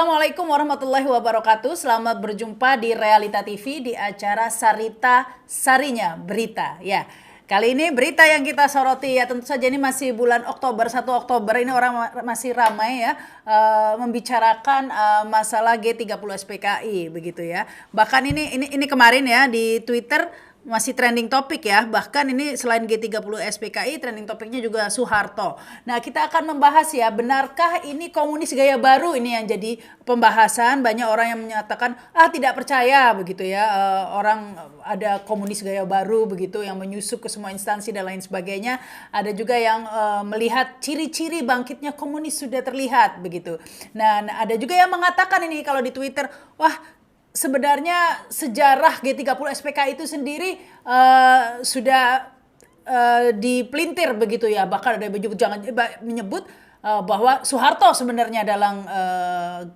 Assalamualaikum warahmatullahi wabarakatuh. Selamat berjumpa di Realita TV di acara Sarita Sarinya Berita. Ya, kali ini berita yang kita soroti ya tentu saja ini masih bulan Oktober, 1 Oktober ini orang masih ramai ya membicarakan masalah G30 SPKI begitu ya. Bahkan ini kemarin ya di Twitter masih trending topik ya, bahkan ini selain G30 SPKI trending topiknya juga Soeharto. Nah, kita akan membahas ya, benarkah ini komunis gaya baru ini yang jadi pembahasan. Banyak orang yang menyatakan tidak percaya begitu ya, orang ada komunis gaya baru begitu yang menyusup ke semua instansi dan lain sebagainya. Ada juga yang melihat ciri-ciri bangkitnya komunis sudah terlihat begitu. Nah, ada juga yang mengatakan ini kalau di Twitter, wah, sebenarnya sejarah G30 SPK itu sendiri sudah dipelintir begitu ya. Bahkan ada menyebut bahwa Soeharto sebenarnya dalam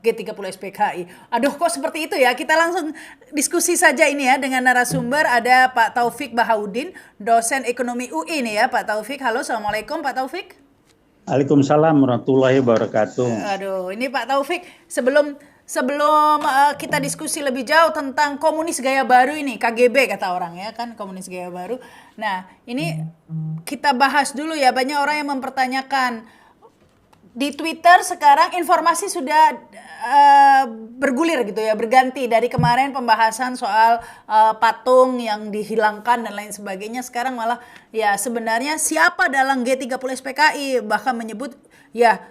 G30 SPKI. Aduh, kok seperti itu ya? Kita langsung diskusi saja ini ya dengan narasumber. Ada Pak Taufik Bahaudin, dosen ekonomi UI nih ya Pak Taufik. Halo, Assalamualaikum Pak Taufik. Waalaikumsalam warahmatullahi wabarakatuh. Aduh, ini Pak Taufik, sebelum kita diskusi lebih jauh tentang komunis gaya baru ini, KGB kata orang ya kan, komunis gaya baru. Nah, ini kita bahas dulu ya, banyak orang yang mempertanyakan. Di Twitter sekarang informasi sudah bergulir gitu ya, berganti dari kemarin pembahasan soal patung yang dihilangkan dan lain sebagainya. Sekarang malah ya sebenarnya siapa dalam G30 SPKI, bahkan menyebut ya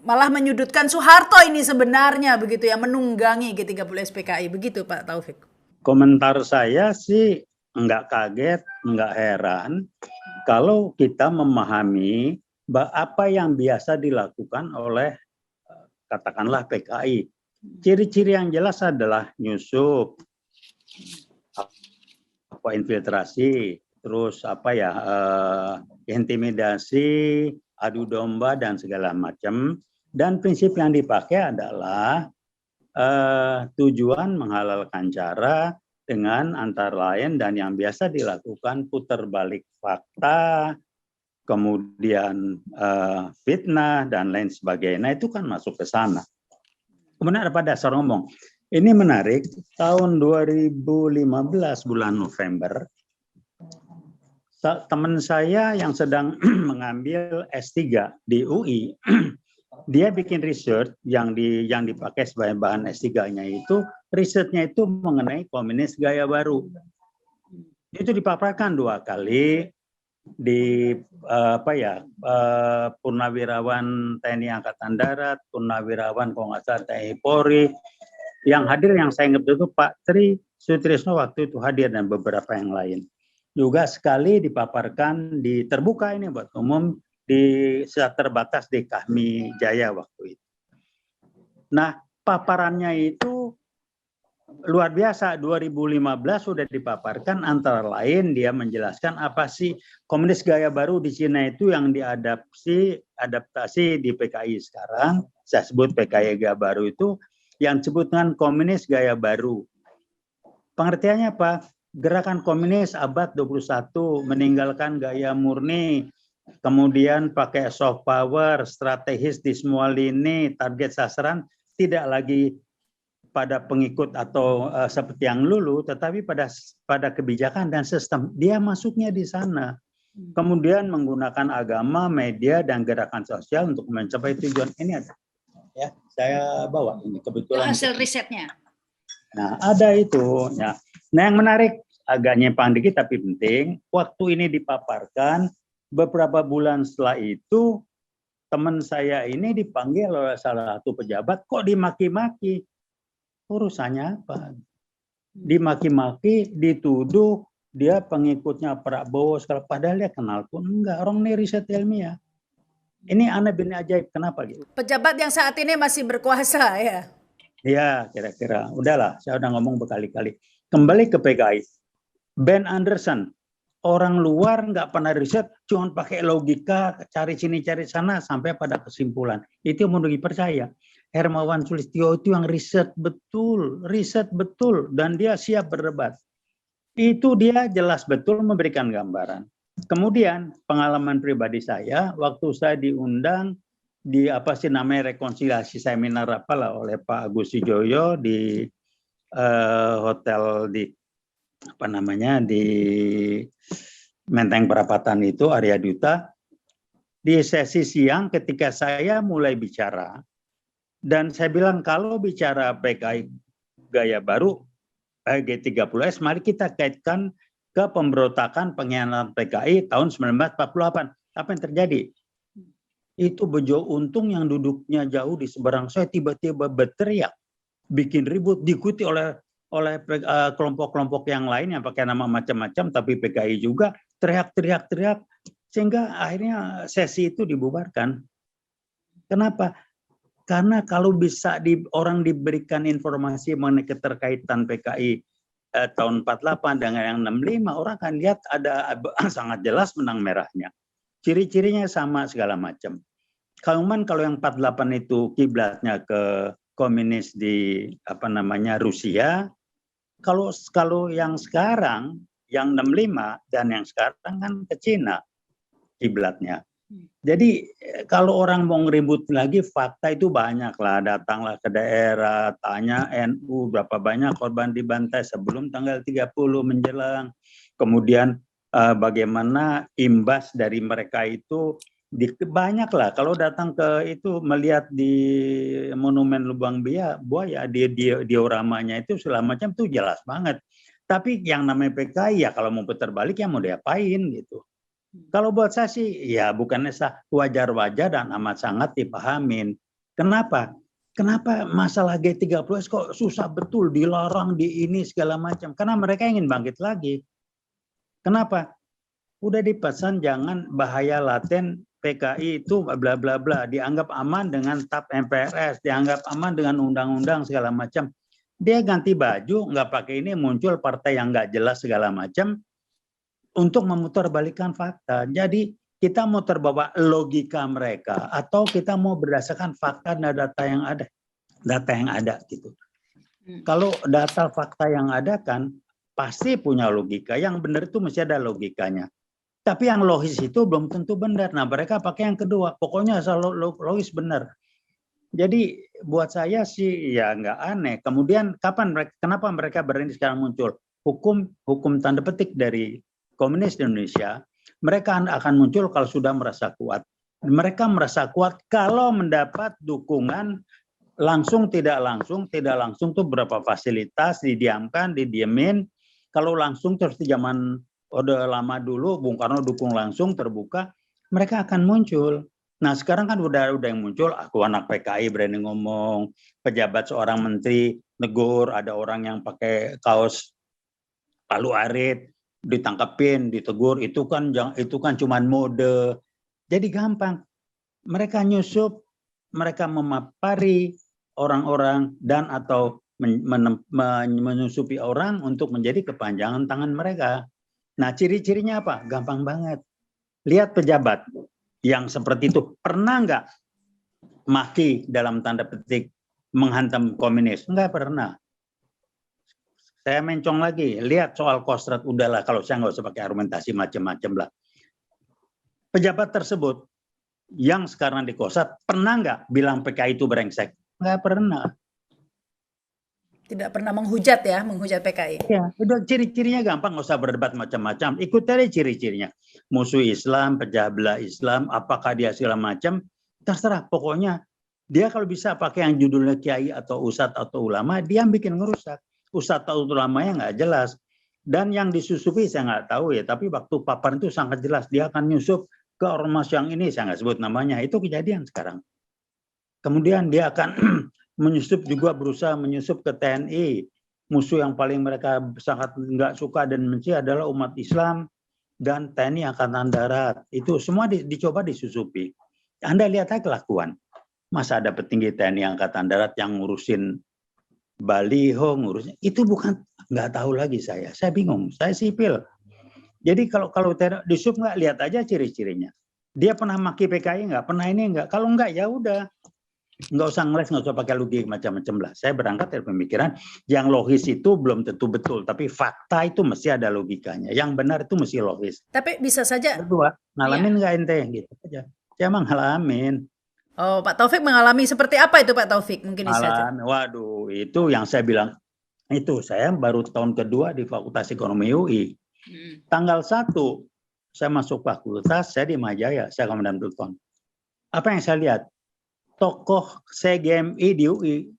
malah menyudutkan Soeharto ini sebenarnya begitu ya, menunggangi G30 SPKI begitu Pak Taufik. Komentar saya sih enggak kaget, enggak heran kalau kita memahami apa yang biasa dilakukan oleh katakanlah PKI. Ciri-ciri yang jelas adalah nyusup, infiltrasi, terus intimidasi, adu domba dan segala macam. Dan prinsip yang dipakai adalah tujuan menghalalkan cara dengan antara lain dan yang biasa dilakukan putar balik fakta, kemudian fitnah dan lain sebagainya. Nah, itu kan masuk ke sana. Kemudian ada pada dasar ngomong. Ini menarik, tahun 2015 bulan November, teman saya yang sedang mengambil S3 di UI, dia bikin research yang dipakai sebagai bahan S3-nya itu, risetnya itu mengenai komunis gaya baru. Itu dipaparkan 2 kali di purnawirawan TNI Angkatan Darat, purnawirawan kalau nggak salah TNI Polri. Yang hadir yang saya ingat itu Pak Tri Sutrisno waktu itu hadir dan beberapa yang lain. Juga sekali dipaparkan di terbuka ini buat umum di secara terbatas di Kahmi Jaya waktu itu. Nah, paparannya itu luar biasa. 2015 sudah dipaparkan, antara lain dia menjelaskan apa sih komunis gaya baru di Cina itu yang adaptasi di PKI sekarang. Saya sebut PKI gaya baru itu yang disebutkan komunis gaya baru. Pengertiannya apa? Gerakan komunis abad 21 meninggalkan gaya murni, kemudian pakai soft power, strategis di semua lini, target sasaran tidak lagi pada pengikut atau seperti yang dulu, tetapi pada kebijakan dan sistem. Dia masuknya di sana. Kemudian menggunakan agama, media, dan gerakan sosial untuk mencapai tujuan. Ini ada, ya, saya bawa ini kebetulan. Itu hasil risetnya. Nah, ada itu. Ya. Nah, yang menarik, agak nyimpang dikit tapi penting, waktu ini dipaparkan, beberapa bulan setelah itu, teman saya ini dipanggil oleh salah satu pejabat, kok dimaki-maki? Urusannya apa? Dimaki-maki, dituduh dia pengikutnya Prabowo, padahal dia kenal pun enggak. Orang ini riset ilmiah. Ini aneh bin ajaib, kenapa gitu? Pejabat yang saat ini masih berkuasa ya? Ya, kira-kira. Udahlah, saya udah ngomong berkali-kali. Kembali ke PKI. Ben Anderson, orang luar nggak pernah riset, cuma pakai logika, cari sini, cari sana, sampai pada kesimpulan. Itu yang mau dipercaya. Hermawan Sulistyo itu yang riset betul, dan dia siap berdebat. Itu dia jelas betul memberikan gambaran. Kemudian pengalaman pribadi saya, waktu saya diundang apa sih namanya rekonsiliasi seminar apalah oleh Pak Agus Sujoyo di hotel di apa namanya di Menteng Perapatan itu Arya Duta. Di sesi siang ketika saya mulai bicara dan saya bilang kalau bicara PKI gaya baru G30S, mari kita kaitkan ke pemberontakan pengkhianatan PKI tahun 1948. Apa yang terjadi? Itu Bejo Untung yang duduknya jauh di seberang saya tiba-tiba berteriak, bikin ribut, diikuti oleh kelompok-kelompok yang lain yang pakai nama macam-macam, tapi PKI juga teriak-teriak, sehingga akhirnya sesi itu dibubarkan. Kenapa? Karena kalau bisa orang diberikan informasi mengenai keterkaitan PKI tahun 48 dengan yang 65, orang akan lihat ada sangat jelas benang merahnya. Ciri-cirinya sama segala macam. Kalau yang 48 itu kiblatnya ke komunis di Rusia, kalau yang sekarang yang 65 dan yang sekarang kan ke Cina kiblatnya. Jadi kalau orang mau ngeribut lagi, fakta itu banyak lah. Datanglah ke daerah, tanya NU berapa banyak korban dibantai sebelum tanggal 30 menjelang. Kemudian bagaimana imbas dari mereka itu banyak lah. Kalau datang ke itu melihat di Monumen Lubang Buaya, dioramanya itu segala macam tuh jelas banget. Tapi yang namanya PKI ya kalau mau putar balik ya mau diapain gitu. Kalau buat saya sih, ya bukannya wajar-wajar dan amat sangat dipahamin. Kenapa? Kenapa masalah G30S kok susah betul, dilarang, di ini segala macam. Karena mereka ingin bangkit lagi. Kenapa? Udah dipesan jangan bahaya laten PKI itu bla bla bla. Dianggap aman dengan TAP MPRS, dianggap aman dengan undang-undang segala macam. Dia ganti baju, nggak pakai ini, muncul partai yang nggak jelas segala macam. Untuk memutarbalikkan fakta. Jadi kita mau terbawa logika mereka atau kita mau berdasarkan fakta dan data yang ada gitu. Kalau data fakta yang ada kan pasti punya logika. Yang benar itu mesti ada logikanya. Tapi yang logis itu belum tentu benar. Nah, mereka pakai yang kedua. Pokoknya asal logis benar. Jadi buat saya sih ya nggak aneh. Kemudian kenapa mereka berani sekarang muncul? Hukum tanda petik dari komunis di Indonesia, mereka akan muncul kalau sudah merasa kuat. Mereka merasa kuat kalau mendapat dukungan langsung, tidak langsung tuh berapa fasilitas didiamkan, didiemin. Kalau langsung terus di zaman Orde Lama dulu, Bung Karno dukung langsung terbuka, mereka akan muncul. Nah sekarang kan udah yang muncul, aku anak PKI berani ngomong, pejabat seorang menteri negur, ada orang yang pakai kaos palu arit, ditangkepin, ditegur, itu kan cuman mode. Jadi gampang. Mereka nyusup, mereka memapari orang-orang dan atau menyusupi orang untuk menjadi kepanjangan tangan mereka. Nah, ciri-cirinya apa? Gampang banget. Lihat pejabat yang seperti itu. Pernah nggak maki dalam tanda petik menghantam komunis? Nggak pernah. Saya mencong lagi, lihat soal Kostrad, udahlah kalau saya nggak usah pakai argumentasi macam-macam lah. Pejabat tersebut yang sekarang di Kostrad pernah nggak bilang PKI itu brengsek? Nggak pernah. Tidak pernah menghujat PKI. Ya, udah ciri-cirinya gampang, nggak usah berdebat macam-macam. Ikut aja ciri-cirinya. Musuh Islam, pecah belah Islam, apakah dia segala macam, terserah. Pokoknya dia kalau bisa pakai yang judulnya kiai atau ustadz atau ulama, dia bikin ngerusak. Ustadz atau ulamanya nggak jelas. Dan yang disusupi saya nggak tahu ya, tapi waktu paparan itu sangat jelas. Dia akan nyusup ke ormas yang ini, saya nggak sebut namanya. Itu kejadian sekarang. Kemudian dia akan berusaha menyusup ke TNI. Musuh yang paling mereka sangat nggak suka dan benci adalah umat Islam dan TNI Angkatan Darat. Itu semua dicoba disusupi. Anda lihat aja kelakuan. Masa ada petinggi TNI Angkatan Darat yang ngurusin baliho, ngurusin itu bukan, nggak tahu lagi saya bingung, saya sipil. Jadi kalau disup nggak, lihat aja ciri-cirinya. Dia pernah maki PKI nggak, pernah ini nggak, kalau nggak ya udah, nggak usah ngeles, nggak usah pakai logik macam-macam lah. Saya berangkat dari pemikiran yang logis itu belum tentu betul, tapi fakta itu mesti ada logikanya, yang benar itu mesti logis. Tapi bisa saja berdua ngalamin nggak ente gitu aja, saya emang ngalamin. Oh, Pak Taufik mengalami seperti apa itu Pak Taufik? Mungkin bisa cerita. Waduh, itu yang saya bilang, itu saya baru tahun kedua di Fakultas Ekonomi UI. Tanggal 1, saya masuk fakultas, saya di Majaya, saya Komandan Pluton. Apa yang saya lihat? Tokoh CGMI di UI,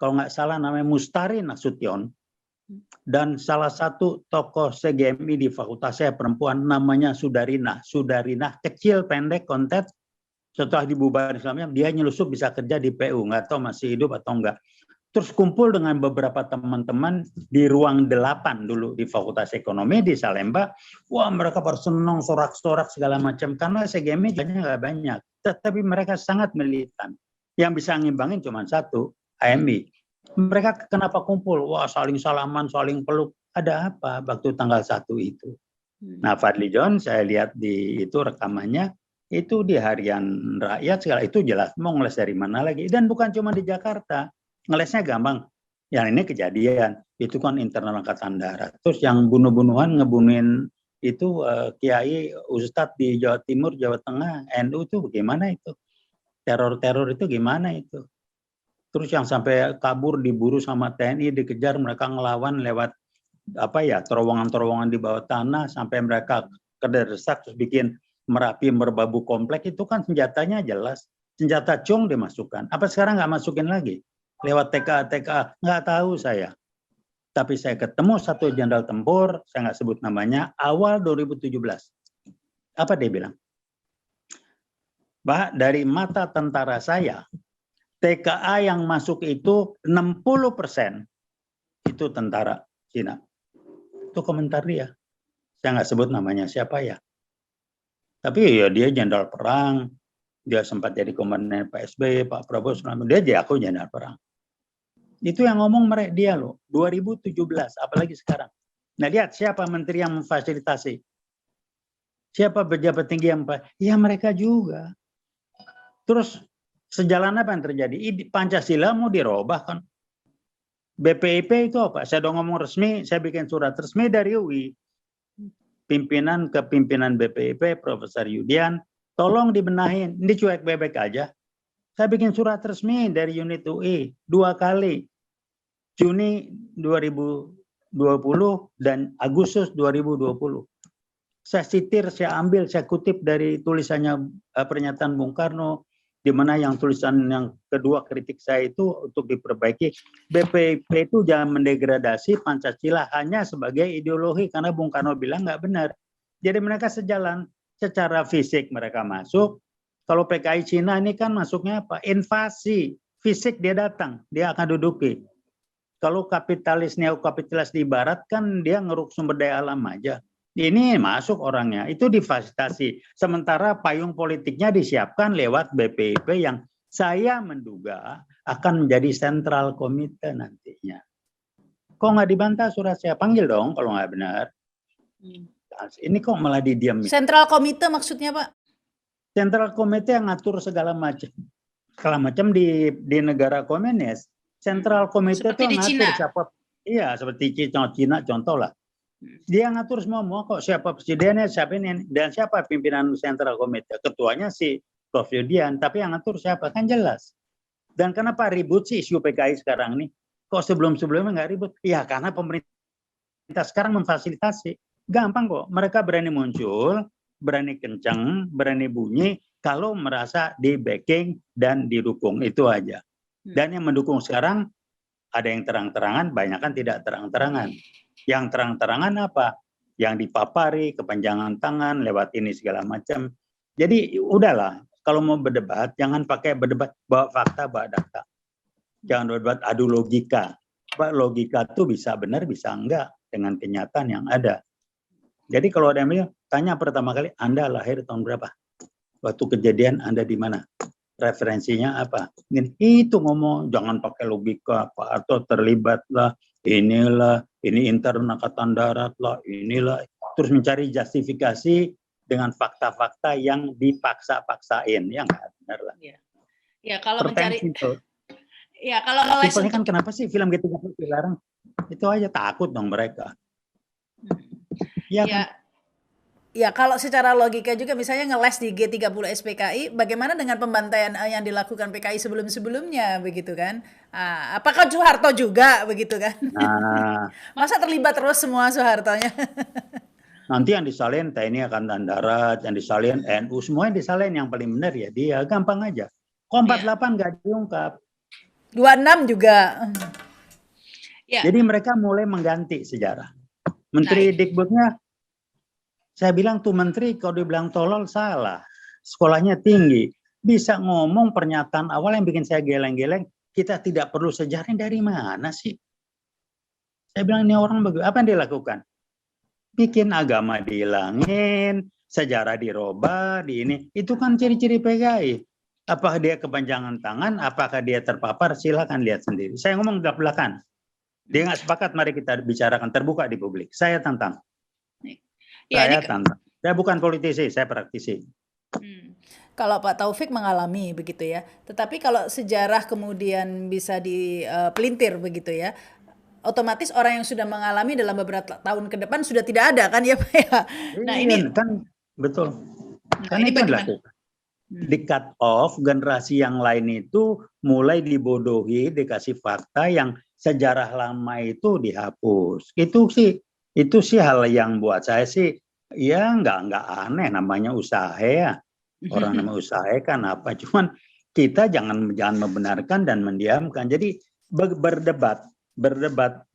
kalau nggak salah namanya Mustari Nasution, dan salah satu tokoh CGMI di fakultas saya perempuan namanya Sudarina. Sudarina kecil, pendek, kontet. Setelah dibubarin Islamnya, dia nyelusup bisa kerja di PU, nggak tahu masih hidup atau enggak. Terus kumpul dengan beberapa teman-teman di ruang 8 dulu di Fakultas Ekonomi di Salemba. Wah, mereka pada senang, sorak-sorak segala macam. Karena CGMI jadinya nggak banyak. Tetapi mereka sangat militan. Yang bisa ngimbangin cuma satu, AMI. Mereka kenapa kumpul? Wah, saling salaman, saling peluk. Ada apa waktu tanggal 1 itu? Nah, Fadli John saya lihat di itu rekamannya, itu di Harian Rakyat segala itu jelas mau ngeles dari mana lagi, dan bukan cuma di Jakarta, ngelesnya gampang. Yang ini kejadian itu kan internal angkatan darat. Terus yang bunuh-bunuhan ngebunuhin itu kiai ustadz di Jawa Timur, Jawa Tengah, NU itu bagaimana itu? Teror-teror itu gimana itu? Terus yang sampai kabur diburu sama TNI, dikejar, mereka ngelawan lewat apa ya, terowongan-terowongan di bawah tanah sampai mereka kedesak terus bikin Merapi Merbabu komplek, itu kan senjatanya jelas, senjata cong dimasukkan. Apa sekarang nggak masukin lagi? Lewat TKA, nggak tahu saya. Tapi saya ketemu satu jenderal tempur, saya nggak sebut namanya, awal 2017. Apa dia bilang? Pak, dari mata tentara saya, TKA yang masuk itu 60% itu tentara Cina. Itu komentar dia. Saya nggak sebut namanya siapa ya. Tapi ya dia jenderal perang, dia sempat jadi komandan Pak SBY, Pak Prabowo, dia diaku jenderal perang. Itu yang ngomong mereka dia loh, 2017, apalagi sekarang. Nah lihat siapa menteri yang memfasilitasi, siapa pejabat tinggi yang ya mereka juga. Terus sejalan apa yang terjadi? Pancasila mau dirubah kan? BPIP itu apa? Saya udah ngomong resmi, saya bikin surat resmi dari UI. Pimpinan ke pimpinan BPIP, Profesor Yudian, tolong dibenahin. Ini cuek bebek aja. Saya bikin surat resmi dari unit UI 2 kali. Juni 2020 dan Agustus 2020. Saya sitir, saya ambil, saya kutip dari tulisannya pernyataan Bung Karno, di mana yang tulisan yang kedua kritik saya itu untuk diperbaiki. BPIP itu jangan mendegradasi Pancasila hanya sebagai ideologi, karena Bung Karno bilang nggak benar. Jadi mereka sejalan, secara fisik mereka masuk. Kalau PKI Cina ini kan masuknya apa? Invasi, fisik dia datang, dia akan duduki. Kalau kapitalis, neokapitalis di barat kan dia ngeruk sumber daya alam aja. Ini masuk orangnya, itu difasilitasi. Sementara payung politiknya disiapkan lewat BPIP yang saya menduga akan menjadi sentral komite nantinya. Kok nggak dibantah surat saya? Panggil dong kalau nggak benar. Ini kok malah didiam. Sentral komite maksudnya Pak? Sentral komite yang ngatur segala macam. Segala macam di negara komunis. Sentral komite itu ngatur siapa. Iya, seperti Cina contoh lah. Dia ngatur semua kok, siapa presidennya, siapa ini, dan siapa pimpinan sentral komite. Ketuanya si Prof. Yudian, tapi yang ngatur siapa, kan jelas. Dan kenapa ribut sih isu PKI sekarang ini? Kok sebelum-sebelumnya nggak ribut? Ya karena pemerintah sekarang memfasilitasi. Gampang kok, mereka berani muncul, berani kencang, berani bunyi, kalau merasa di backing dan didukung, itu aja. Dan yang mendukung sekarang, ada yang terang-terangan, banyak kan tidak terang-terangan. Yang terang-terangan apa? Yang dipapari, kepanjangan tangan, lewat ini segala macam. Jadi udahlah, kalau mau berdebat, jangan pakai berdebat bawa fakta, bawa data. Jangan berdebat adu logika. Logika itu bisa benar, bisa enggak, dengan kenyataan yang ada. Jadi kalau ada yang bilang, tanya pertama kali, Anda lahir tahun berapa? Waktu kejadian Anda di mana? Referensinya apa? Itu ngomong, jangan pakai logika, Pak Arto terlibat lah, inilah, ini internal angkatan darat lah, inilah. Terus mencari justifikasi dengan fakta-fakta yang dipaksa-paksain, ya nggak benar lah. Ya kalau mencari, ya kalau ngeles untuk... kan kenapa sih film gitu dilarang? Itu aja takut dong mereka. Ya kan? Ya, kalau secara logika juga misalnya ngeles di G30 SPKI, bagaimana dengan pembantaian yang dilakukan PKI sebelum-sebelumnya begitu kan? Apakah Soeharto juga begitu kan? Nah, Masa terlibat terus semua Soehartonya? nanti yang disalin TNI Angkatan Darat, yang disalin NU, semua yang disalin yang paling benar ya dia, gampang aja. Kok Iya. 48 nggak diungkap. 26 juga. Ya, Jadi mereka mulai mengganti sejarah. Menteri Dikbudnya, saya bilang tuh menteri kalau dibilang tolol salah. Sekolahnya tinggi. Bisa ngomong pernyataan awal yang bikin saya geleng-geleng, kita tidak perlu sejarah dari mana sih? Saya bilang ini orang begitu. Apa yang dilakukan? Bikin agama dihilangin, sejarah dirubah, di ini. Itu kan ciri-ciri PKI. Apakah dia kepanjangan tangan, apakah dia terpapar, silakan lihat sendiri. Saya ngomong belak-belakan. Dia nggak sepakat, mari kita bicarakan terbuka di publik. Saya tantang. ya Saya ini tantang. Saya bukan politisi, saya praktisi. Kalau Pak Taufik mengalami begitu ya. Tetapi kalau sejarah kemudian bisa dipelintir begitu ya, otomatis orang yang sudah mengalami dalam beberapa tahun ke depan sudah tidak ada kan ya Pak ya. Nah, Iya, ini- kan betul. Nah, Kan ini itu yang bagaimana? dilakukan. Di cut off generasi yang lain itu mulai dibodohi, dikasih fakta yang sejarah lama itu dihapus. Itu sih hal yang buat saya sih ya nggak aneh, namanya usaha ya. Orang namanya usaha kan apa? Cuman kita jangan membenarkan dan mendiamkan. Jadi berdebat,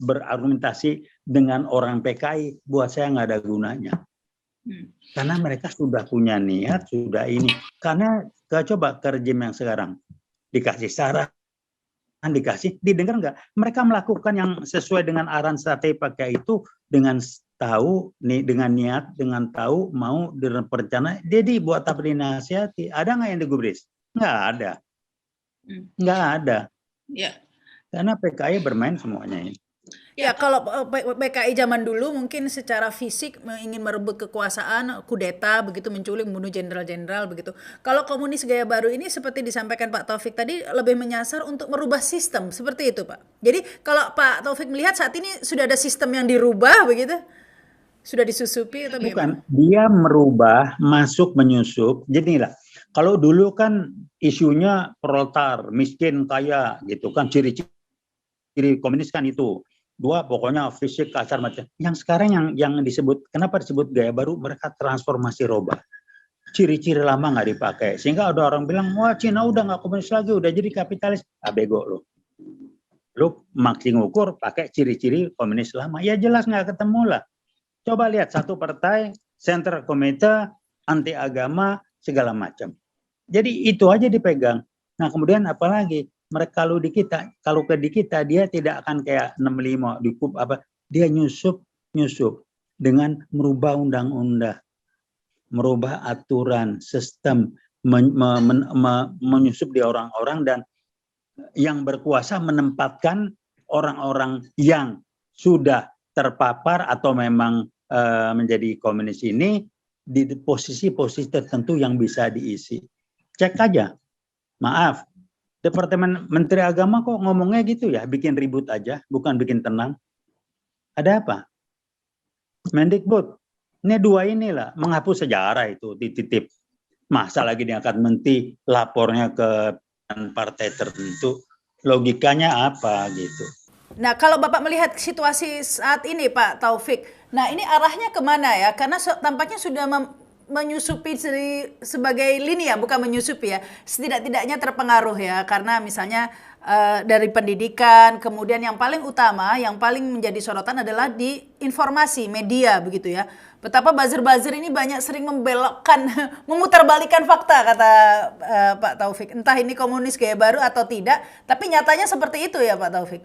berargumentasi dengan orang PKI buat saya nggak ada gunanya. Karena mereka sudah punya niat, sudah ini. Karena coba ke rejim yang sekarang dikasih saran, didengar nggak? Mereka melakukan yang sesuai dengan arahan strategi pakai itu dengan tahu, dengan niat, dengan tahu mau direncana. Jadi buat apa dinasihati? Ada nggak yang digubris? Nggak ada, nggak ada. Ya. Karena PKI bermain semuanya ini. Ya, kalau PKI zaman dulu mungkin secara fisik ingin merebut kekuasaan, kudeta begitu, menculik, membunuh jenderal-jenderal begitu. Kalau komunis gaya baru ini seperti disampaikan Pak Taufik tadi lebih menyasar untuk merubah sistem, seperti itu Pak. Jadi kalau Pak Taufik melihat saat ini sudah ada sistem yang dirubah begitu, sudah disusupi atau bukan? Dia merubah, masuk menyusup. Jadi lah, kalau dulu kan isunya proletar, miskin, kaya gitu kan, ciri-ciri komunis kan itu. Dua, pokoknya fisik kasar macam. Yang sekarang yang disebut, kenapa disebut gaya baru? Mereka transformasi robah. Ciri-ciri lama nggak dipakai. Sehingga ada orang bilang, wah Cina udah nggak komunis lagi, udah jadi kapitalis. Bego lo. Lu makin ngukur pakai ciri-ciri komunis lama. Ya jelas nggak ketemu lah. Coba lihat satu partai, center komite, anti agama, segala macam. Jadi itu aja dipegang. Nah kemudian apalagi? Mereka kalau ke di kita dia tidak akan kayak 65 dikup apa, dia nyusup dengan merubah undang-undang, merubah aturan, sistem, menyusup di orang-orang dan yang berkuasa menempatkan orang-orang yang sudah terpapar atau memang menjadi komunis ini di posisi-posisi tertentu yang bisa diisi. Cek aja, maaf. Departemen Menteri Agama kok ngomongnya gitu ya, bikin ribut aja, bukan bikin tenang. Ada apa? Mendikbud, ini dua inilah, menghapus sejarah itu, dititip. Masa lagi diangkat menteri, lapornya ke partai tertentu, logikanya apa gitu. Nah, kalau Bapak melihat situasi saat ini Pak Taufik, nah ini arahnya kemana ya? Karena tampaknya sudah menyusupi sebagai lini ya, bukan menyusupi ya, setidak-tidaknya terpengaruh ya, karena misalnya dari pendidikan, kemudian yang paling utama, yang paling menjadi sorotan adalah di informasi, media begitu ya. Betapa buzzer-buzzer ini banyak sering membelokkan, memutarbalikkan fakta kata Pak Taufik. Entah ini komunis gaya baru atau tidak, tapi nyatanya seperti itu ya Pak Taufik.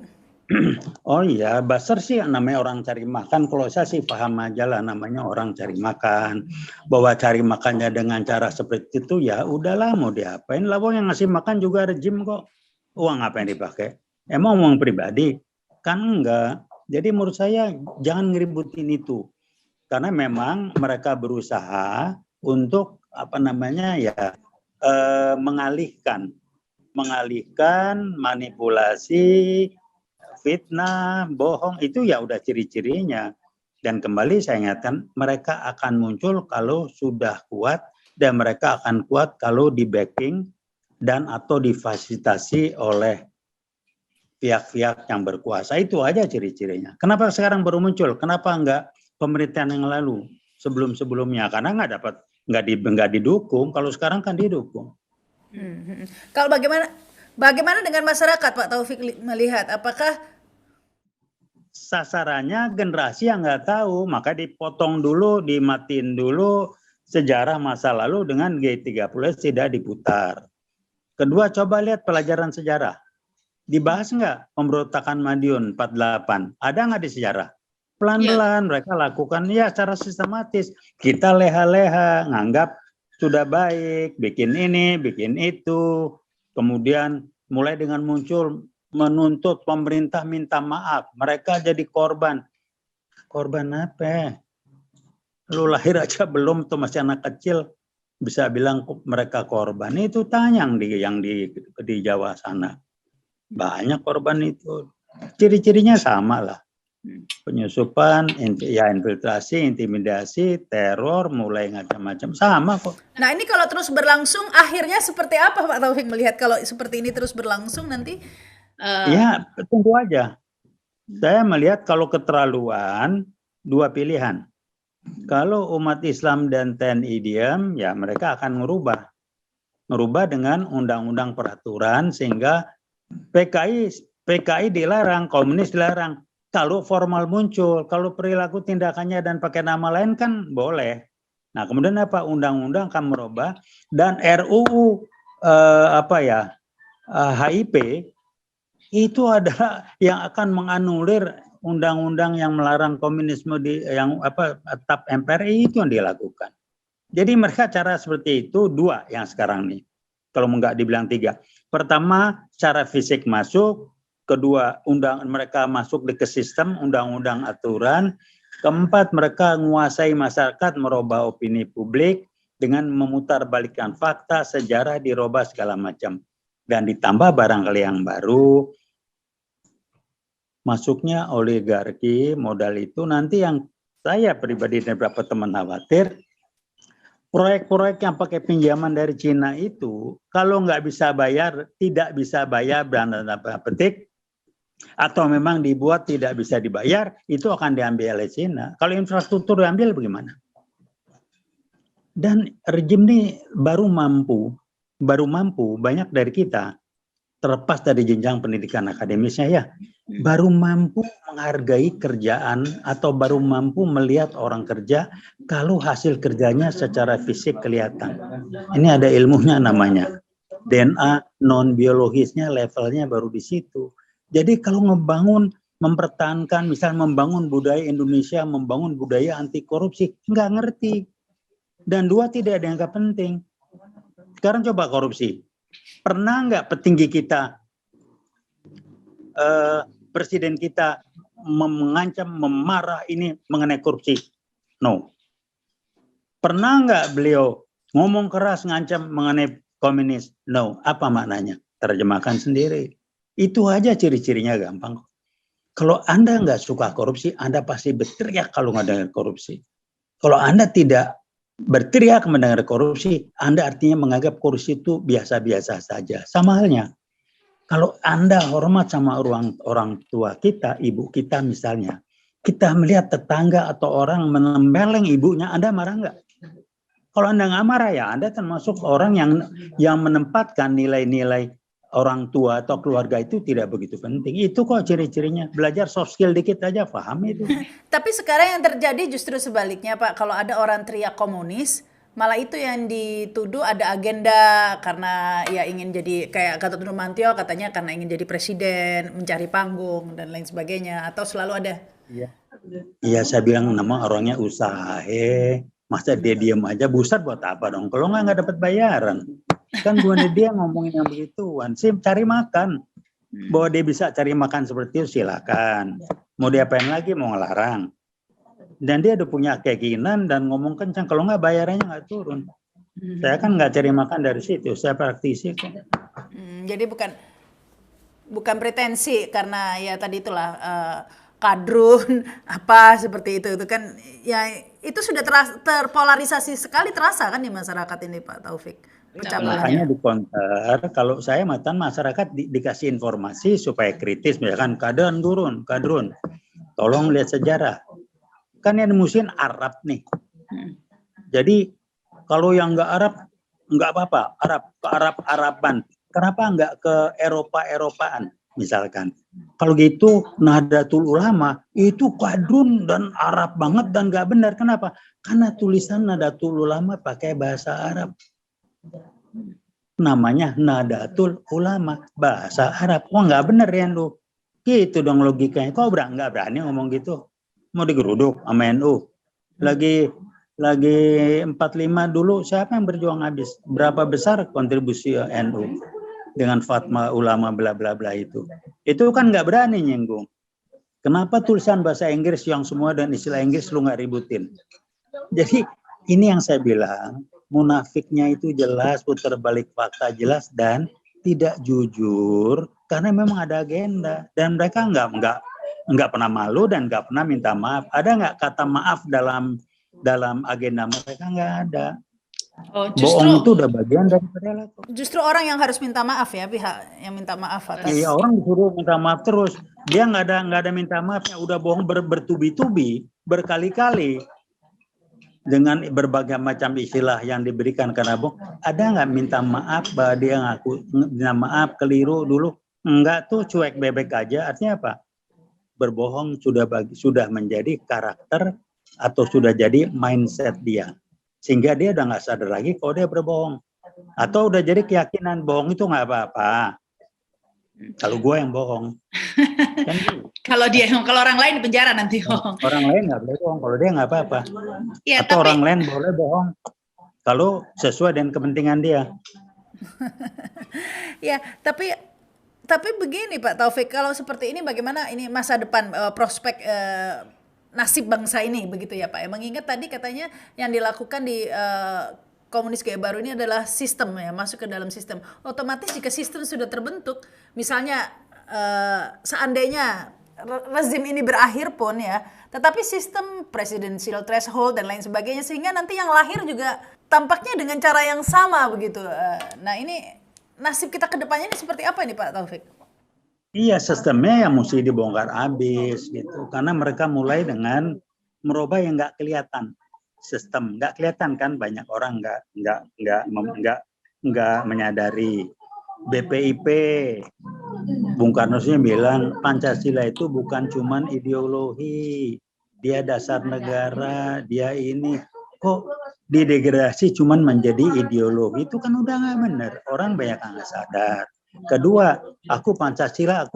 Oh iya, buzzer sih namanya orang cari makan. Kalau saya sih paham aja lah namanya orang cari makan. Bahwa cari makannya dengan cara seperti itu ya udahlah mau diapain. Lah yang ngasih makan juga rejim kok. Uang apa yang dipakai? Emang uang pribadi? Kan enggak. Jadi menurut saya jangan ngeributin itu. Karena memang mereka berusaha untuk mengalihkan manipulasi, fitnah, bohong, itu ya udah ciri-cirinya. Dan kembali saya ingatkan, mereka akan muncul kalau sudah kuat, dan mereka akan kuat kalau di backing dan atau difasilitasi oleh pihak-pihak yang berkuasa. Itu aja ciri-cirinya. Kenapa sekarang baru muncul? Kenapa enggak pemerintahan yang lalu, sebelum-sebelumnya? Karena nggak didukung. Kalau sekarang kan didukung. Kalau bagaimana dengan masyarakat, Pak Taufik melihat? Apakah Sasarannya generasi yang nggak tahu, maka dipotong dulu, dimatiin dulu sejarah masa lalu dengan G30 tidak diputar. Kedua, coba lihat pelajaran sejarah. Dibahas nggak pemberontakan Madiun 48? Ada nggak di sejarah? Pelan-pelan mereka lakukan ya secara sistematis. Kita leha-leha, nganggap sudah baik, bikin ini, bikin itu. Kemudian mulai dengan muncul menuntut pemerintah minta maaf. Mereka jadi korban. Korban apa? Lu lahir aja belum tuh masih anak kecil bisa bilang mereka korban. Itu tanyang di Jawa sana. Banyak korban itu. Ciri-cirinya sama lah. Penyusupan, infiltrasi, intimidasi, teror, mulai macam-macam. Sama kok. Nah ini kalau terus berlangsung, akhirnya seperti apa Pak Taufik melihat kalau seperti ini terus berlangsung nanti? Ya, tunggu aja. Saya melihat kalau keterlaluan, dua pilihan. Kalau umat Islam dan TNI diam, ya mereka akan merubah. Merubah dengan undang-undang peraturan sehingga PKI dilarang, komunis dilarang. Kalau formal muncul, kalau perilaku tindakannya dan pakai nama lain kan boleh. Nah, kemudian apa? Undang-undang akan merubah dan RUU HIP itu adalah yang akan menganulir undang-undang yang melarang komunisme TAP MPRI itu yang dilakukan. Jadi mereka cara seperti itu dua yang sekarang nih. Kalau enggak dibilang tiga. Pertama, secara fisik masuk. Kedua, mereka masuk ke sistem undang-undang aturan. Keempat, mereka menguasai masyarakat, merubah opini publik dengan memutarbalikkan fakta, sejarah dirubah segala macam. Dan ditambah barangkali yang baru, masuknya oligarki modal itu nanti yang saya pribadi dan beberapa teman khawatir, proyek-proyek yang pakai pinjaman dari Cina itu, kalau nggak bisa bayar, tidak bisa bayar, tanda petik, atau memang dibuat tidak bisa dibayar, itu akan diambil oleh Cina. Kalau infrastruktur diambil bagaimana? Dan rejim ini baru mampu banyak dari kita terlepas dari jenjang pendidikan akademisnya ya, baru mampu menghargai kerjaan atau baru mampu melihat orang kerja kalau hasil kerjanya secara fisik kelihatan. Ini ada ilmunya namanya DNA non biologisnya, levelnya baru di situ. Jadi kalau mempertahankan, misal membangun budaya Indonesia, membangun budaya anti korupsi, nggak ngerti. Dan dua, tidak ada yang penting. Sekarang coba korupsi. Pernah nggak petinggi kita, presiden kita mengancam, memarah ini mengenai korupsi? No. Pernah nggak beliau ngomong keras, ngancam mengenai komunis? No. Apa maknanya? Terjemahkan sendiri. Itu aja ciri-cirinya gampang. Kalau Anda nggak suka korupsi, Anda pasti berteriak kalau nggak dengar korupsi. Kalau Anda tidak berteriak mendengar korupsi, Anda artinya menganggap korupsi itu biasa-biasa saja. Sama halnya, kalau Anda hormat sama orang tua kita, ibu kita misalnya, kita melihat tetangga atau orang menempeleng ibunya, Anda marah nggak? Kalau Anda nggak marah ya, Anda termasuk orang yang menempatkan nilai-nilai orang tua atau keluarga itu tidak begitu penting. Itu kok ciri-cirinya. Belajar soft skill dikit aja, paham itu. Tapi sekarang yang terjadi justru sebaliknya Pak. Kalau ada orang teriak komunis, malah itu yang dituduh ada agenda karena ya ingin jadi kayak Gatot Nurmantio katanya karena ingin jadi presiden, mencari panggung dan lain sebagainya. Atau selalu ada? Iya, saya bilang nama orangnya usaha. Masa dia diam aja, buset buat apa dong? Kalau nggak dapat bayaran. Kan bukan dia ngomongin yang begituan, sih cari makan. Bahwa dia bisa cari makan seperti itu silakan. Mau diapain lagi, mau ngelarang. Dan dia udah punya keinginan dan ngomong kencang, kalau nggak bayarannya nggak turun. Saya kan nggak cari makan dari situ, saya praktisi kok. Jadi bukan pretensi karena ya tadi itulah kadrun apa seperti itu kan ya itu sudah terpolarisasi sekali terasa kan di masyarakat ini Pak Taufik pecah Makanya belahnya. di counter, kalau saya matan masyarakat dikasih informasi supaya kritis, misalkan kadrun, tolong lihat sejarah. Kan yang musim Arab nih. Jadi kalau yang nggak Arab, nggak apa-apa. Araban. Kenapa nggak ke Eropa-Eropaan misalkan? Kalau gitu Nahdlatul Ulama itu kadrun dan Arab banget dan nggak benar. Kenapa? Karena tulisan Nahdlatul Ulama pakai bahasa Arab. Namanya Nahdlatul Ulama, bahasa Arab. Wah nggak benar ya lu. Gitu dong logikanya. Kok nggak berani ngomong gitu? Mau digeruduk sama NU. Lagi 45 dulu siapa yang berjuang habis? Berapa besar kontribusi NU dengan fatwa ulama bla bla bla itu? Itu kan nggak berani nyinggung. Kenapa tulisan bahasa Inggris yang semua dan istilah Inggris lu nggak ributin? Jadi ini yang saya bilang, munafiknya itu jelas, putar balik fakta jelas dan tidak jujur karena memang ada agenda dan mereka nggak pernah malu dan nggak pernah minta maaf. Ada nggak kata maaf dalam agenda mereka? Nggak ada. Oh, Bohong itu udah bagian dari perilaku. Justru orang yang harus minta maaf ya, pihak yang minta maaf atas. Iya, orang disuruh minta maaf terus. Dia nggak ada minta maafnya, udah bohong bertubi-tubi, berkali-kali dengan berbagai macam istilah yang diberikan karena bohong. Ada nggak minta maaf bahwa dia ngaku minta maaf keliru dulu? Enggak tuh, cuek bebek aja. Artinya apa? Berbohong sudah menjadi karakter atau sudah jadi mindset dia. Sehingga dia udah nggak sadar lagi kalau dia berbohong. Atau udah jadi keyakinan bohong itu nggak apa-apa. Kalau gue yang bohong. Kan gitu. Kalau orang lain di penjara nanti. Orang lain nggak boleh bohong, kalau dia nggak apa-apa. Ya, Atau orang lain boleh bohong kalau sesuai dengan kepentingan dia. Ya, tapi begini Pak Taufik, kalau seperti ini bagaimana ini masa depan prospek nasib bangsa ini begitu ya Pak ya. Mengingat tadi katanya yang dilakukan di Komunis Gaya Baru ini adalah sistem ya, masuk ke dalam sistem. Otomatis jika sistem sudah terbentuk, misalnya seandainya rezim ini berakhir pun ya, tetapi sistem presidensial threshold dan lain sebagainya, sehingga nanti yang lahir juga tampaknya dengan cara yang sama begitu. Nah ini nasib kita ke depannya ini seperti apa ini Pak Taufik? Iya, sistemnya yang mesti dibongkar habis gitu, karena mereka mulai dengan merubah yang nggak kelihatan. Sistem nggak kelihatan kan, banyak orang nggak menyadari. BPIP, Bung Karno bilang Pancasila itu bukan cuman ideologi, dia dasar negara, dia ini kok didegradasi cuman menjadi ideologi, itu kan udah nggak benar. Orang banyak nggak sadar. Kedua, aku Pancasila.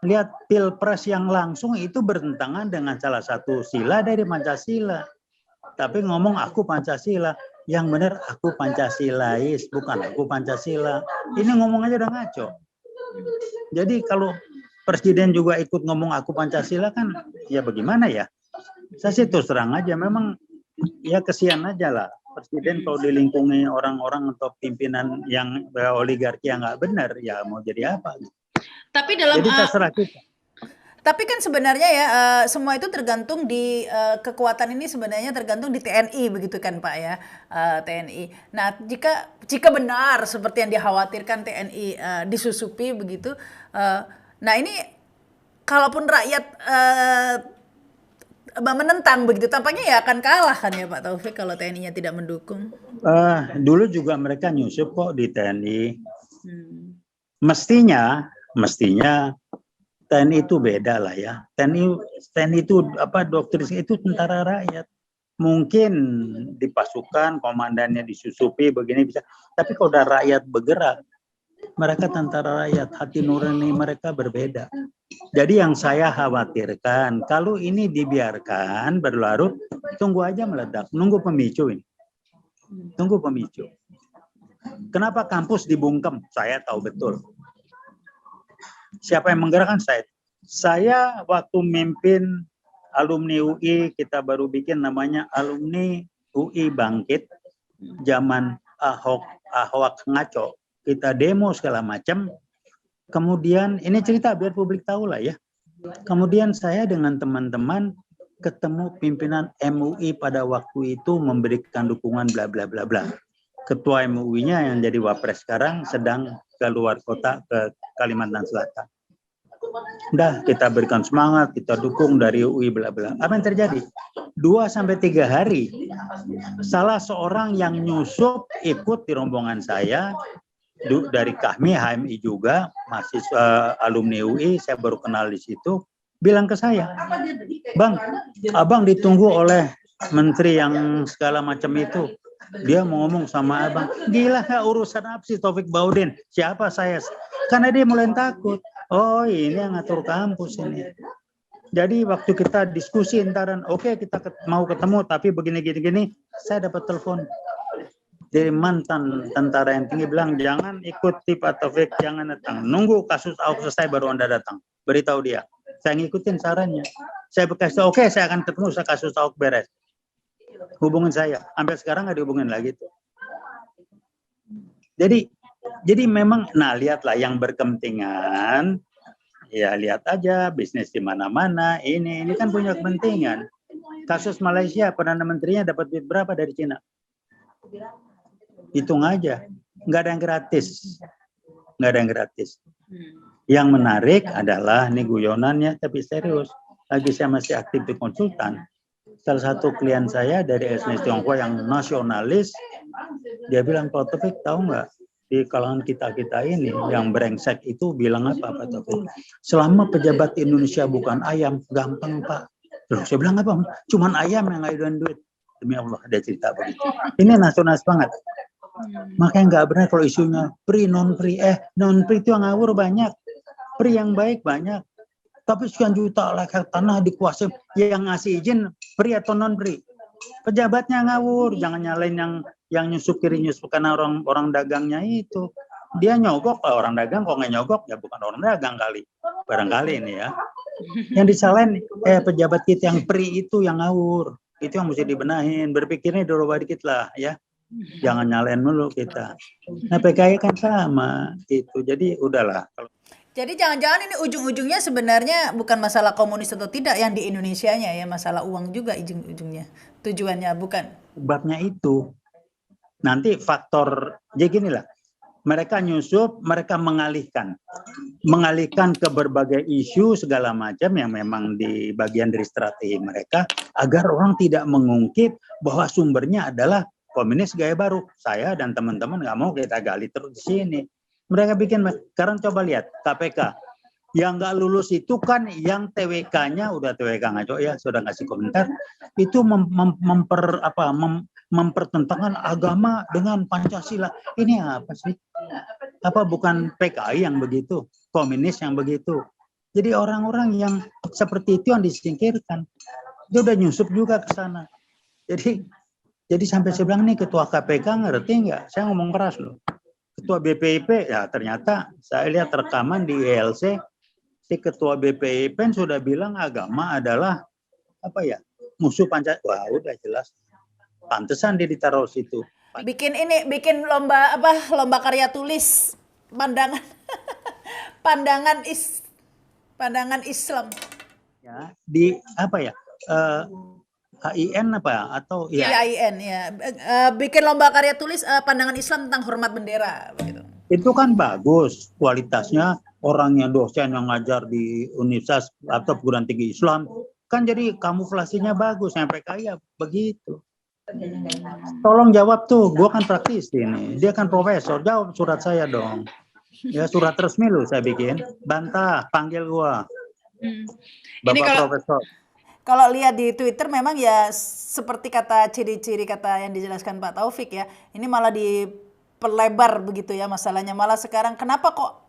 Lihat pilpres yang langsung itu bertentangan dengan salah satu sila dari Pancasila. Tapi ngomong aku Pancasila, yang benar aku Pancasilais, bukan aku Pancasila. Ini ngomong aja udah ngaco. Jadi kalau presiden juga ikut ngomong aku Pancasila kan, ya bagaimana ya? Saya sih terus terang aja, memang ya kesian aja lah. Presiden kalau dilingkungi orang-orang atau pimpinan yang oligarki yang nggak benar, ya mau jadi apa? Tapi dalam jadi terserah kita. Tapi kan sebenarnya ya semua itu tergantung di kekuatan ini sebenarnya tergantung di TNI begitu kan Pak ya, TNI. Nah jika benar seperti yang dikhawatirkan TNI disusupi begitu, nah ini kalaupun rakyat menentang begitu tampaknya ya akan kalah kan ya Pak Taufik kalau TNI-nya tidak mendukung. Dulu juga mereka nyusup kok di TNI. Mestinya TNI itu beda lah ya. TNI itu doktrin itu tentara rakyat. Mungkin di pasukan komandannya disusupi begini bisa. Tapi kalau udah rakyat bergerak, mereka tentara rakyat, hati nurani mereka berbeda. Jadi yang saya khawatirkan kalau ini dibiarkan berlarut, tunggu aja meledak, nunggu pemicu ini. Tunggu pemicu. Kenapa kampus dibungkem? Saya tahu betul. Siapa yang menggerakkan saya? Saya waktu mimpin alumni UI, kita baru bikin namanya alumni UI Bangkit, zaman Ahok ngaco, kita demo segala macam. Kemudian ini cerita biar publik tahu lah ya. Kemudian saya dengan teman-teman ketemu pimpinan MUI pada waktu itu memberikan dukungan bla bla bla bla. Ketua MUI-nya yang jadi wapres sekarang sedang keluar kota ke Kalimantan Selatan. Udah kita berikan semangat, kita dukung dari UI bla bla. Apa yang terjadi? 2-3 hari salah seorang yang nyusup ikut di rombongan saya dari kami HMI juga, mahasiswa alumni UI, saya baru kenal di situ, bilang ke saya, "Bang, abang ditunggu oleh menteri yang segala macam itu. Dia mau ngomong sama abang." Gila, urusan apa sih Taufik Baudin? Siapa saya? Karena dia mulai takut. Oh, ini yang ngatur kampus ini. Jadi waktu kita diskusi entaran, oke, kita mau ketemu, tapi begini, saya dapat telepon dari mantan tentara yang tinggi bilang, jangan ikuti Pak Taufik, jangan datang. Nunggu kasus Ahok selesai baru Anda datang. Beritahu dia. Saya ngikutin sarannya. Saya berkata, oke, saya akan ketemu saat kasus Ahok beres. Hubungin saya. Sampai sekarang nggak dihubungin lagi tuh. Jadi memang, nah lihatlah yang berkepentingan, ya lihat aja bisnis di mana-mana. Ini kan punya kepentingan. Kasus Malaysia, Perdana Menterinya dapat duit berapa dari Cina? Hitung aja. Nggak ada yang gratis. Nggak ada yang gratis. Yang menarik adalah, ini guyonannya, tapi serius. Lagi saya masih aktif di konsultan. Salah satu klien saya dari etnis Tionghoa yang nasionalis, dia bilang, Pak Taufik tahu nggak, di kalangan kita ini yang brengsek itu bilang apa Pak Taufik? Selama pejabat Indonesia bukan ayam, gampang Pak. Loh, saya bilang apa? Cuman ayam yang ngajuin duit. Demi Allah, dia cerita begitu. Ini nasionalis banget. Makanya nggak benar kalau isunya pri non pri. Non pri itu yang ngawur banyak, pri yang baik banyak. Tapi sekian juta hektar tanah dikuasai, yang ngasih izin pri atau non pri. Pejabatnya ngawur, jangan nyalain yang nyusup kiri nyusup karena orang dagangnya itu. Dia nyogok, orang dagang kok nggak nyogok ya bukan orang dagang kali. Barangkali ini ya. Yang disalahin pejabat kita yang pri itu yang ngawur. Itu yang mesti dibenahin, berpikirnya dirubah dikit lah ya. Jangan nyalain dulu kita. Nah PKI kan sama itu. Jadi udahlah. Jadi jangan-jangan ini ujung-ujungnya sebenarnya bukan masalah komunis atau tidak yang di Indonesianya ya, masalah uang juga ujung-ujungnya. Tujuannya bukan. Sebabnya itu. Nanti faktor, jadi gini lah. Mereka nyusup, mereka mengalihkan ke berbagai isu segala macam yang memang di bagian dari strategi mereka agar orang tidak mengungkit bahwa sumbernya adalah komunis gaya baru. Saya dan teman-teman nggak mau kita gali terus di sini. Mereka bikin, sekarang coba lihat KPK yang nggak lulus itu kan yang TWK-nya udah TWK ngaco ya sudah ngasih komentar itu mempertentangkan agama dengan Pancasila. Ini apa sih? Apa bukan PKI yang begitu? Komunis yang begitu? Jadi orang-orang yang seperti itu yang disingkirkan. Dia udah nyusup juga ke sana. Jadi sampai saya bilang nih ketua KPK ngerti nggak? Saya ngomong keras loh. Ketua BPIP ya ternyata saya lihat rekaman di ELC si ketua BPIP sudah bilang agama adalah apa ya? Musuh Pancasila. Wah, udah jelas. Pantesan dia ditaruh situ. Bikin lomba karya tulis pandangan Islam. Ya, di apa ya? HIN apa atau ya? HIN ya. Bikin lomba karya tulis pandangan Islam tentang hormat bendera begitu. Itu kan bagus kualitasnya, orangnya dosen yang ngajar di universitas atau perguruan tinggi Islam kan jadi kamuflasinya bagus. Yang PKI ya begitu. Tolong jawab tuh, gue kan praktisi ini, dia kan profesor, jawab surat saya dong. Ya surat resmi loh saya bikin, bantah, panggil gue. Bapak profesor. Kalau lihat di Twitter memang ya seperti kata ciri-ciri kata yang dijelaskan Pak Taufik ya, ini malah diperlebar begitu ya masalahnya. Malah sekarang kenapa kok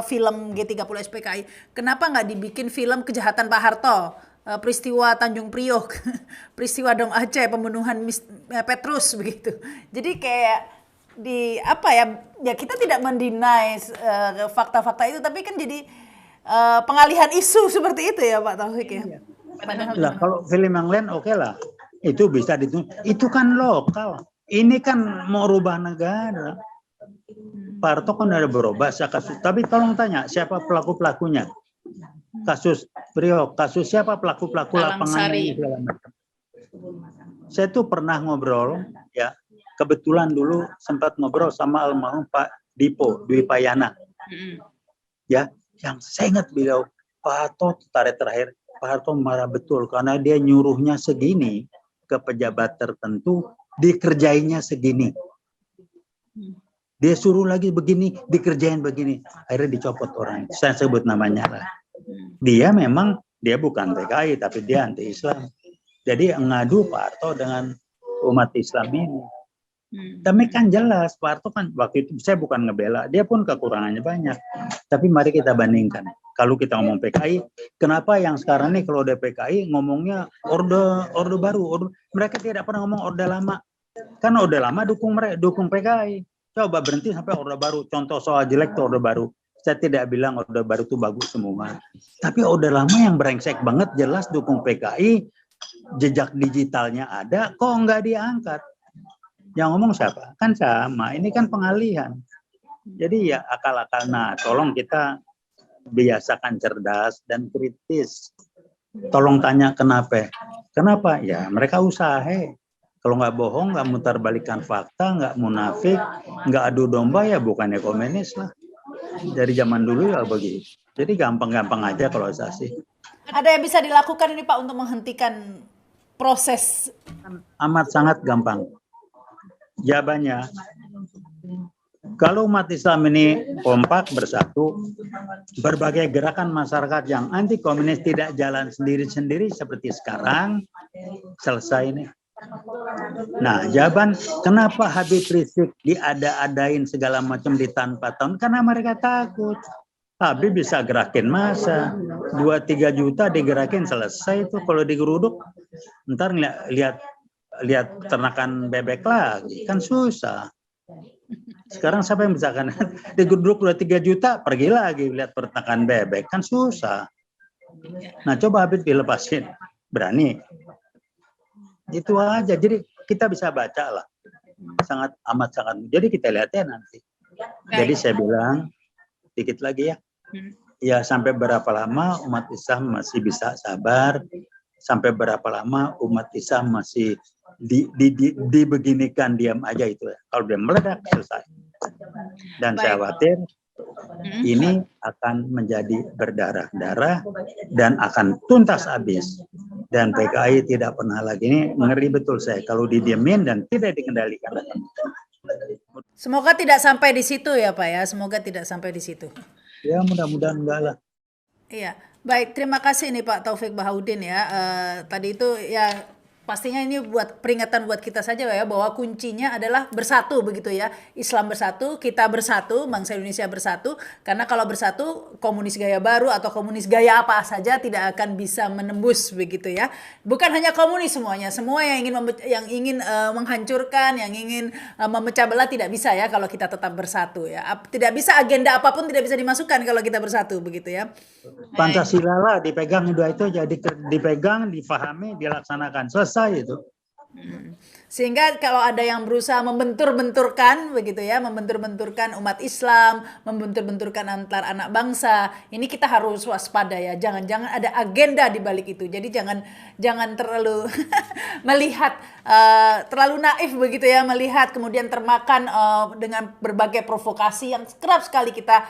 film G30 SPKI, kenapa nggak dibikin film kejahatan Pak Harto? Peristiwa Tanjung Priok, peristiwa Dong Aceh, pembunuhan Petrus begitu. Jadi kayak ya kita tidak mendinai fakta-fakta itu, tapi kan jadi pengalihan isu seperti itu ya Pak Taufik ya. Lah kalau film yang lain oke lah, itu bisa ditunggu. Itu kan lokal. Ini kan mau rubah negara. Pak Harto kan ada berubah kasus. Tapi tolong tanya siapa pelaku-pelakunya? kasus Priok, kasus siapa pelaku-pelaku Talang lapangan Sari. ini segala macam. Saya tuh pernah ngobrol, ya, kebetulan dulu sempat ngobrol sama almarhum Pak Dipo Dwi Payana, Mm-mm. ya, yang saya ingat beliau, Pak Harto terakhir, Pak Harto marah betul karena dia nyuruhnya segini ke pejabat tertentu, dikerjainya segini. Dia suruh lagi begini, dikerjain begini. Akhirnya dicopot orang itu. Saya sebut namanya lah. Dia memang, dia bukan PKI, tapi dia anti-Islam. Jadi ngadu Pak Harto dengan umat Islam ini. Tapi kan jelas, Pak Harto kan waktu itu, saya bukan ngebela, dia pun kekurangannya banyak. Tapi mari kita bandingkan. Kalau kita ngomong PKI, kenapa yang sekarang nih kalau udah PKI ngomongnya orde baru, mereka tidak pernah ngomong orde lama. Karena orde lama dukung PKI. Coba berhenti sampai orde baru. Contoh soal jelek tuh orde baru. Saya tidak bilang orde baru itu bagus semua. Tapi orde lama yang brengsek banget jelas dukung PKI, jejak digitalnya ada, kok nggak diangkat? Yang ngomong siapa? Kan sama. Ini kan pengalihan. Jadi ya akal-akal. Nah, tolong kita biasakan cerdas dan kritis. Tolong tanya kenapa. Kenapa? Ya mereka usaha. Kalau nggak bohong, nggak mutar balikan fakta, nggak munafik, nggak adu domba, ya bukannya komunis lah. Dari zaman dulu ya begitu. Jadi gampang-gampang aja kalau saya sih. Ada yang bisa dilakukan ini Pak untuk menghentikan proses? Amat sangat gampang. Jawabannya, kalau umat Islam ini kompak bersatu, berbagai gerakan masyarakat yang anti komunis tidak jalan sendiri-sendiri seperti sekarang, selesai ini. Nah, jawaban kenapa Habib Rizik diada-adain segala macam di tanpa tahun? Karena mereka takut. Habib bisa gerakin massa, 2-3 juta digerakin selesai itu. Kalau digeruduk, ntar lihat ternakan bebek lagi, kan susah. Sekarang siapa yang bisa kan digeruduk 2-3 juta, pergi lagi lihat ternakan bebek, kan susah. Nah, coba Habib dilepasin, berani. Itu aja. Jadi kita bisa baca lah. Amat sangat. Jadi kita lihat ya nanti. Jadi saya bilang dikit lagi ya. Ya sampai berapa lama umat Islam masih bisa sabar? Sampai berapa lama umat Islam masih dibeginikan diam aja itu. Kalau dia meledak selesai. Dan saya khawatir ini akan menjadi berdarah-darah dan akan tuntas habis. Dan PKI tidak pernah lagi, ini ngeri betul saya kalau didiemin dan tidak dikendalikan. Semoga tidak sampai di situ ya Pak ya, semoga tidak sampai di situ. Ya mudah-mudahan enggak lah. Iya, baik, terima kasih nih Pak Taufik Bahaudin ya. Tadi itu ya pastinya ini buat peringatan buat kita saja ya, bahwa kuncinya adalah bersatu begitu ya. Islam bersatu, kita bersatu, bangsa Indonesia bersatu. Karena kalau bersatu, komunis gaya baru atau komunis gaya apa saja tidak akan bisa menembus begitu ya. Bukan hanya komunis semuanya, semua yang ingin menghancurkan, yang ingin memecah belah tidak bisa ya kalau kita tetap bersatu ya. Tidak bisa, agenda apapun tidak bisa dimasukkan kalau kita bersatu begitu ya. Pancasila lah dipegang dua itu, jadi dipegang, difahami, dilaksanakan, selesai itu. Sehingga kalau ada yang berusaha membentur-benturkan begitu ya, membentur-benturkan umat Islam, membentur-benturkan antar anak bangsa, ini kita harus waspada ya. Jangan-jangan ada agenda di balik itu. Jadi jangan terlalu melihat terlalu naif begitu ya, melihat kemudian termakan dengan berbagai provokasi yang kerap sekali kita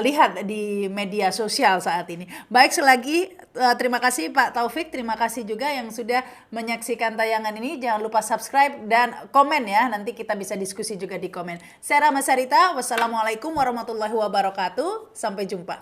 lihat di media sosial saat ini. Baik, selagi terima kasih Pak Taufik, terima kasih juga yang sudah menyaksikan tayangan ini. Jangan lupa subscribe dan komen ya, nanti kita bisa diskusi juga di komen. Saya Rama Sarita, wassalamualaikum warahmatullahi wabarakatuh, sampai jumpa.